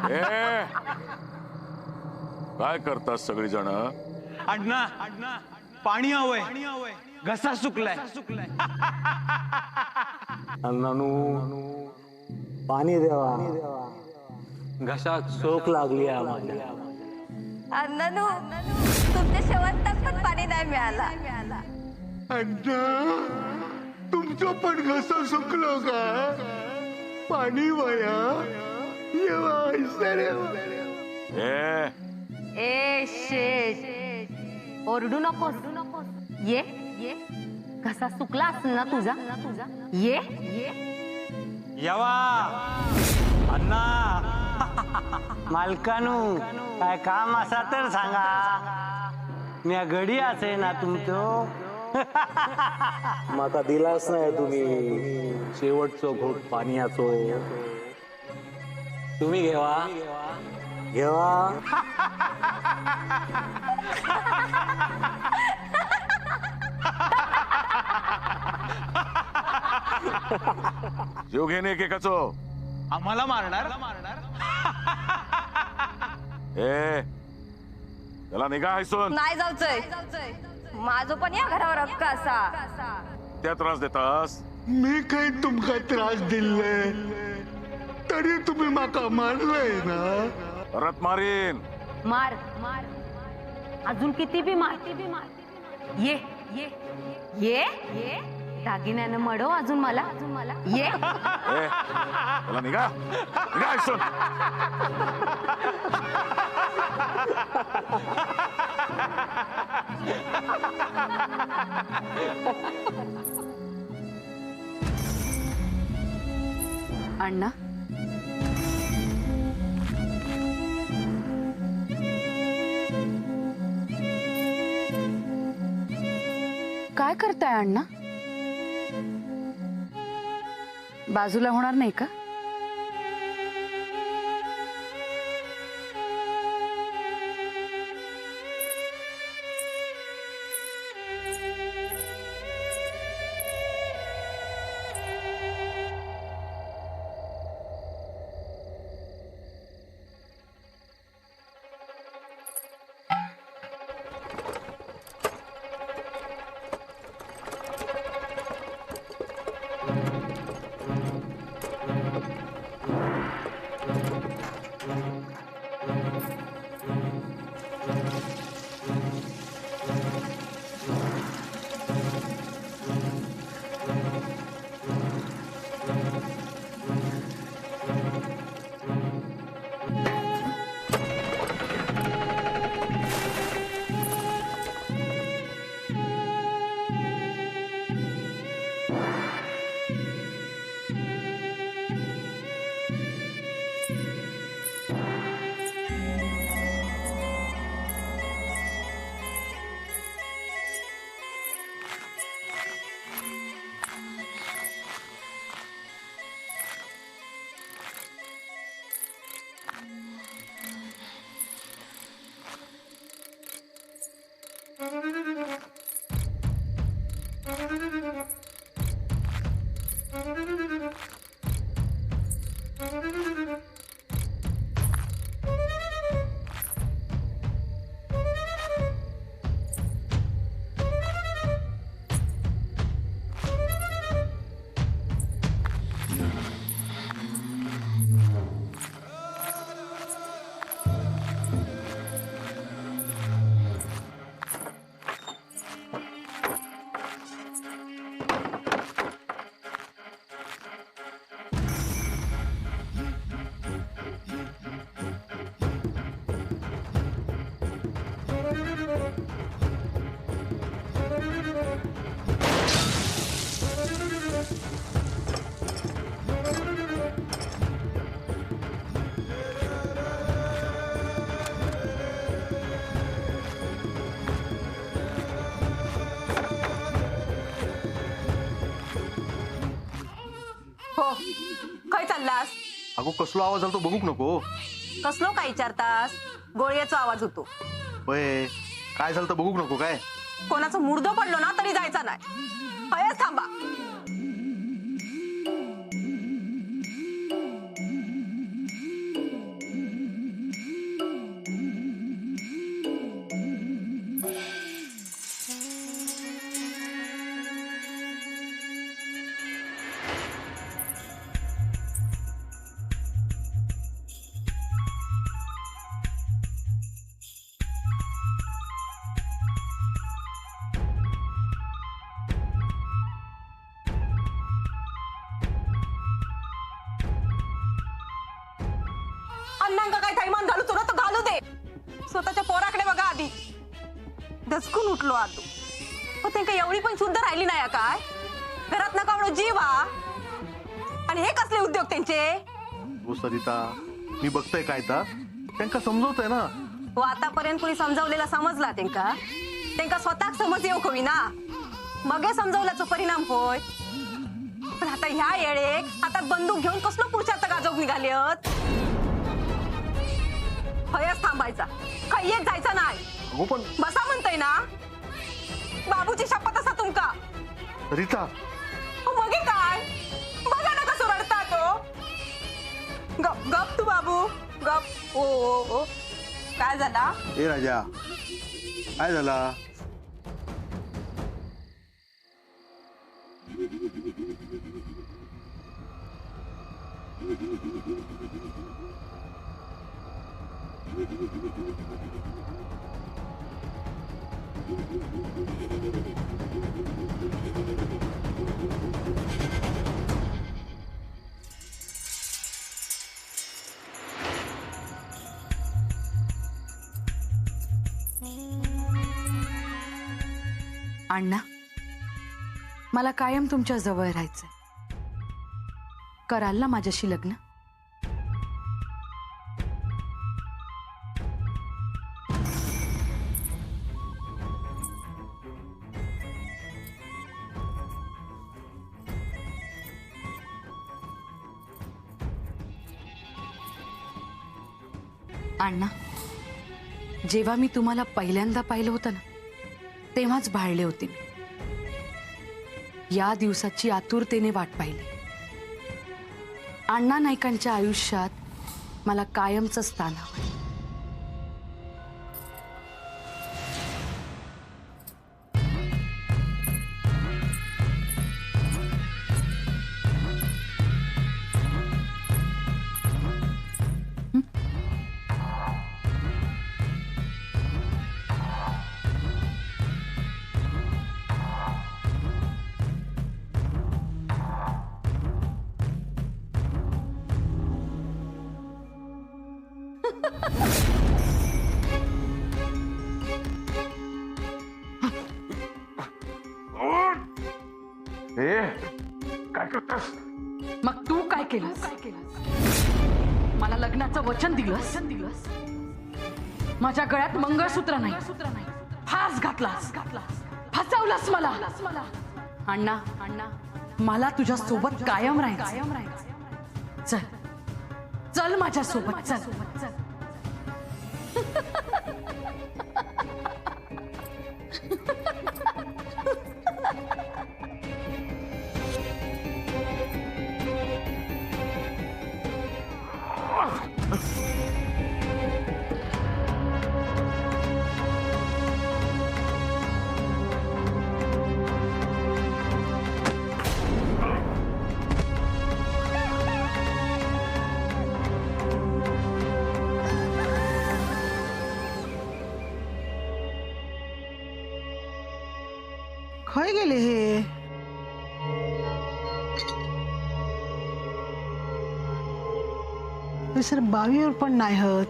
ए, काय करतात सगळी जण? अण्णा पाणी हवंय, घसा सुकलाय. अण्णानू पाणी द्यावा, घशात चोख लागली आहे माझ्या. अण्णानू तुमच्या शेवंतात पण पाणी नाही मिळाला. अण्णा तुमचं पण घसा सुकलो का? पाणी वया ए, ए शेट, ओरडू नकोस. ये घसा सुकला असेल ना तुझा. ये यवा अण्णा. मालकानू काय काम असा तर सांगा, मी घडी असे ना तुमचं. माका दिलाच नाही तुम्ही शेवटचं घोट पाण्याचो. तुम्ही घेवा घेवा. जीव घेणे एकेकाचो. आम्हाला मारणार. ए, त्याला निघा हैसून. नाही जाऊचंय. माझो पण या घरावर हक्क असा. त्या त्रास देतास. मी काय तुमका त्रास दिले तरी तुम्ही माका मारलंय ना. परत मारीन. मार अजून किती बी मार. ये दागिन्यानं मडव अजून मला. ये ए, त्याला निघा हैसून. अण्णा काय करताय अण्णा? बाजूला होणार नाही का? काय चाललास? अगो कसलो आवाज आला तो बघूक नको. कसलो काय विचारतास? गोळ्याचा आवाज होतो. होय काय झालं तर बघूक नको काय. कोणाचं मुर्द पडलो ना तरी जायचा नाही. हयच थांबा. अण्णांका काय थैमान घालू ना तर घालू दे. स्वतःच्या पोराकडे बघा आधी. दचकून उठलो आदू. पण त्यांना एवढी पण शुद्ध राहिली नाही काय. घरात नका एवढं जीव हा. आणि हे कसले उद्योग त्यांचे. हो सरिता, मी बघतोय काय तर त्यांना समजवतोय ना. हो आतापर्यंत कुणी समजावलेला समजला त्यांका स्वतःच समज येऊ हवी ना. मग हे समजावल्याचा परिणाम होय. पण आता ह्या येळेक हातात बंदूक घेऊन कसलं पुढच्या आता गाजवून निघालेत. हयच थांबायचा, काही येत जायचा नाही. अगो पण बसा म्हणतय ना. बाबूची शपथ असा तुमका. सरिता, मग हे काय बघा ना कसं रडता तो. गप गप तू बाबू गप. ओ ओ ओ काय झाला. ए राजा, काय झाला. अण्णा, मला कायम तुमच्या जवळ राहायचंय. कराल ना माझ्याशी लग्न. अण्णा, जेव्हा मी तुम्हाला पहिल्यांदा पाहिलं होतं ना तेव्हाच भाळले होते मी. या दिवसाची आतुरतेने वाट पाहिली. अण्णा नाईकांच्या आयुष्यात मला कायमचं स्थान हवं. काय करतोस. मग तू काय केलंस. मला लग्नाचं वचन दिलंस. माझ्या गळ्यात मंगळसूत्र नाही, फास घातलास, फसवलंस मला. अण्णा, मला तुझ्या सोबत कायम राहायचं. चल चल माझ्या सोबत चल. खय गेले हे. सर बावीवर पण नाही हत.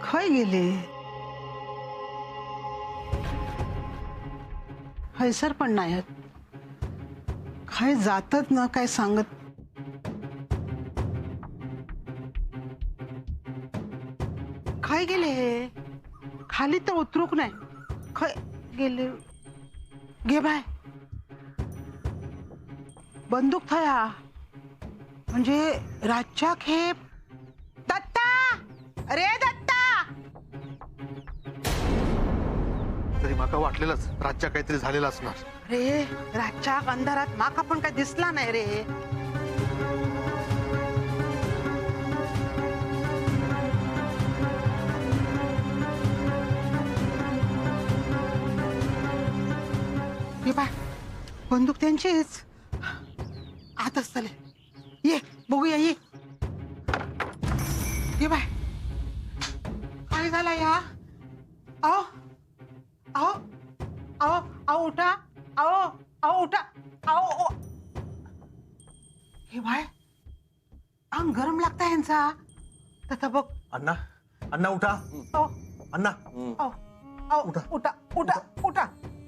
खय गेले. हैसर पण नाही हत. खय जातत ना काय सांगत. खय गेले हे. खाली तर उतरूक नाही. खय गेले. घे बाय बंदूक थया म्हणजे रातच्या खेप. दत्ता, अरे दत्ता. तरी माका वाटलेलंच रातच्या काहीतरी झालेलं असणार. अरे रातच्या अंधारात माका पण काय दिसला नाही रे. बंदूक त्यांचीच आत असतले. ये बघूया ये. ये बाय काय झाला या. आओ आओ आओ आओ उठा. आओ आओ उठा. आओ. हे बाय अंग गरम लागता यांचा. तथा बघ. अण्णा अण्णा उठा. अहो, अण्णा अहो, अहो, उठा. उठा उठा उठा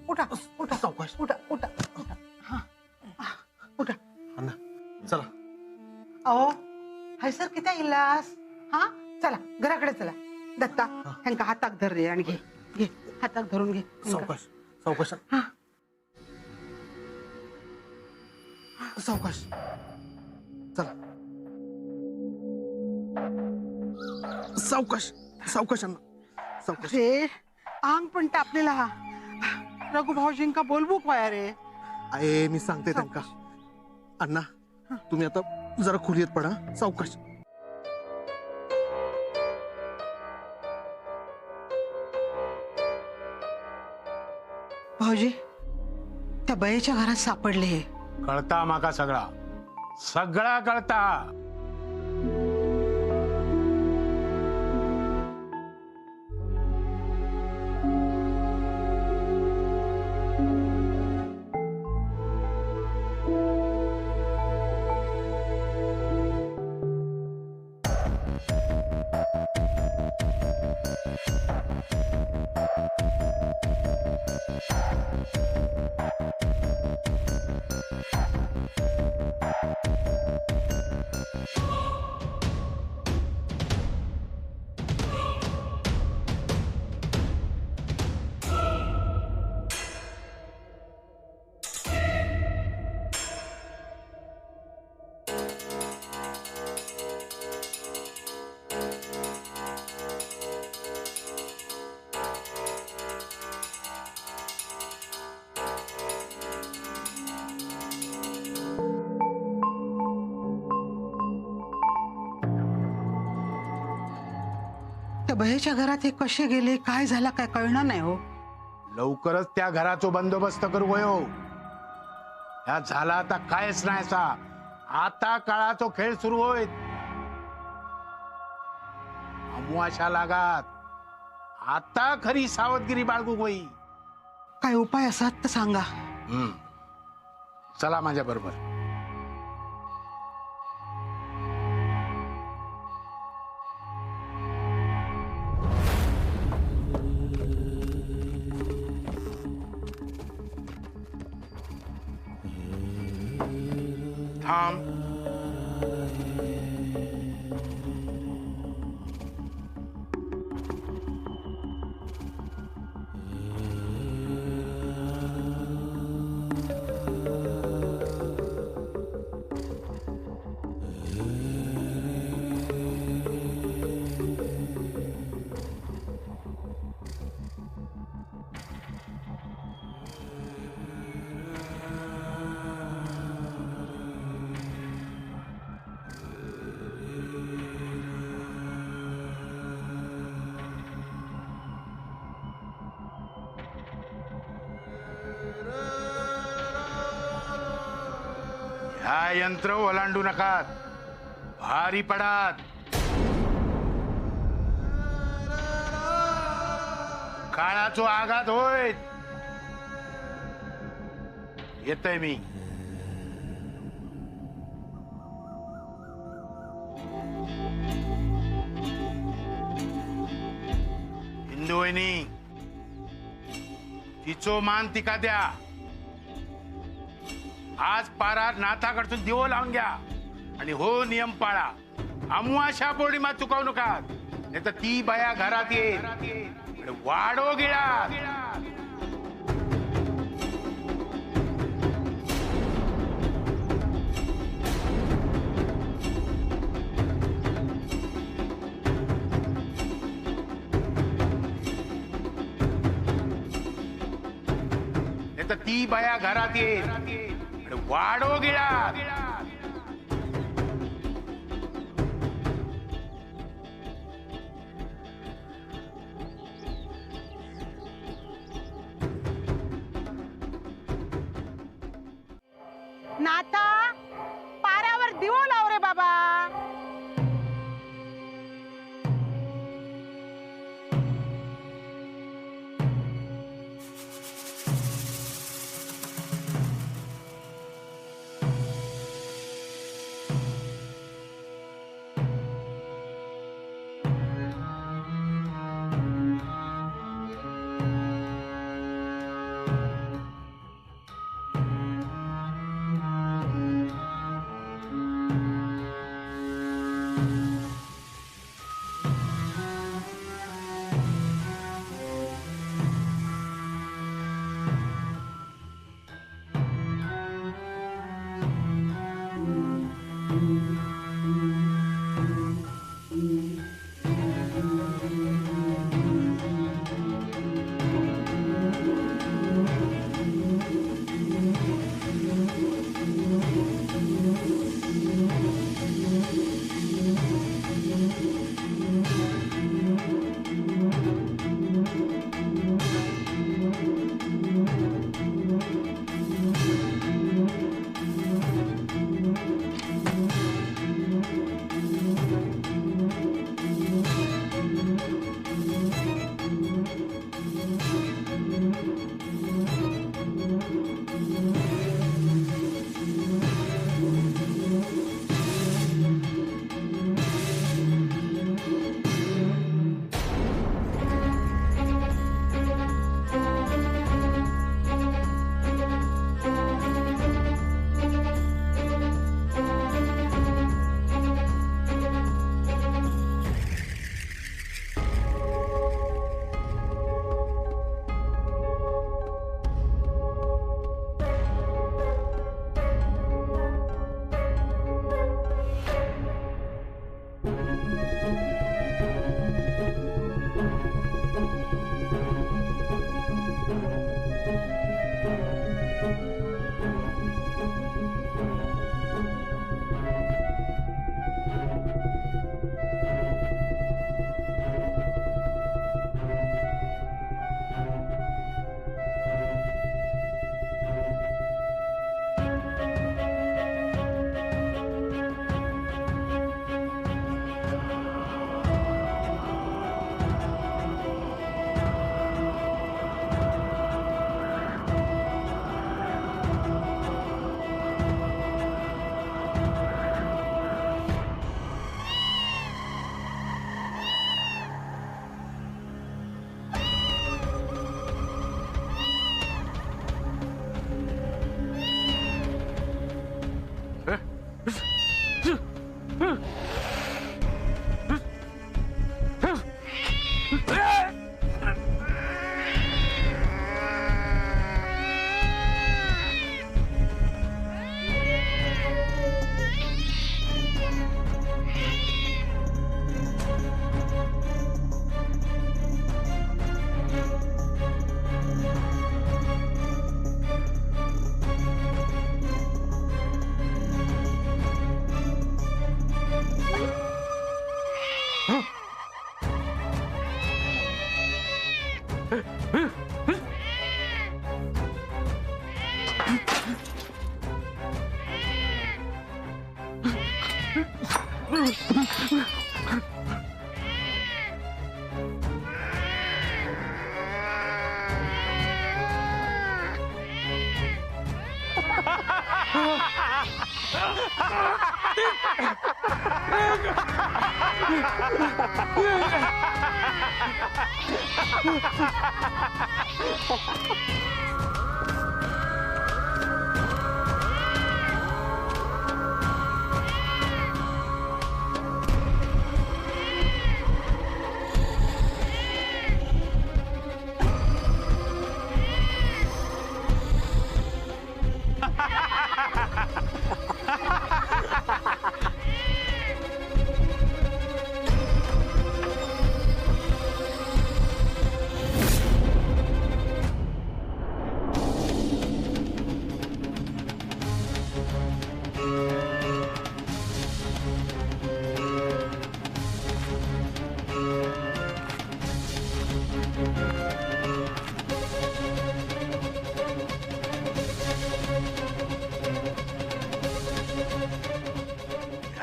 उठा उठा सावकाश. उठा उठा उठा. हा, हा, उठा. अण्णा चला. अहो हाय सर किती इलास. हा चला घराकडे चला. दत्ता ह्यांका हाताक धर रे आणि घे घे हाताक धरून घे ह्यांका. सावकाश सावकाश हा. सावकाश. चला सावकाश सावकाश अण्णा सावकाश. रे अंग पण तापलेला. रघु भाऊजींका बोलवू काय रे. आहे मी सांगते त्यांका. अण्णा तुम्ही आता जरा खोलीत पडा. सावकाश. भाऊजी त्या बयेच्या घरात सापडले हे. कळता माका सगळा सगळा कळता. त्या बयेच्या घरात हे कसे गेले काय झाला काय कळणार नाही हो. लवकरच त्या घराचो बंदोबस्त करू गयो. ह्या झाला आता कायच नाही असा. आता काळाचो खेळ सुरू होईल. अमुआशा लागात आता खरी सावधगिरी बाळगू होई. काय उपाय असात तर सांगा. चला माझ्या बरोबर. थांब. ह्या यंत्र ओलांडू नकात. भारी पडात. काळाचो आघात होय. येतय मी. हिंदू वहिनी तिचो मान तिका द्या. आज पारार नाथाकडसून दिवो लावून घ्या आणि हो नियम पाळा. अमुआशा पौर्णिमा चुकावू नका. नाही तर ती बाया घरात येईल. वाढो गिळा. नाही तर ती बाया घरात येईल. वाढो गिळा. नाथा पारावर दिवो लाव रे बाबा.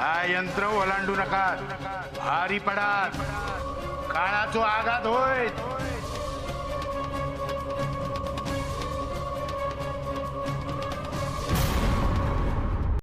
हा यंत्र ओलांडू नका, भारी पडात, काळाचो आघात होय.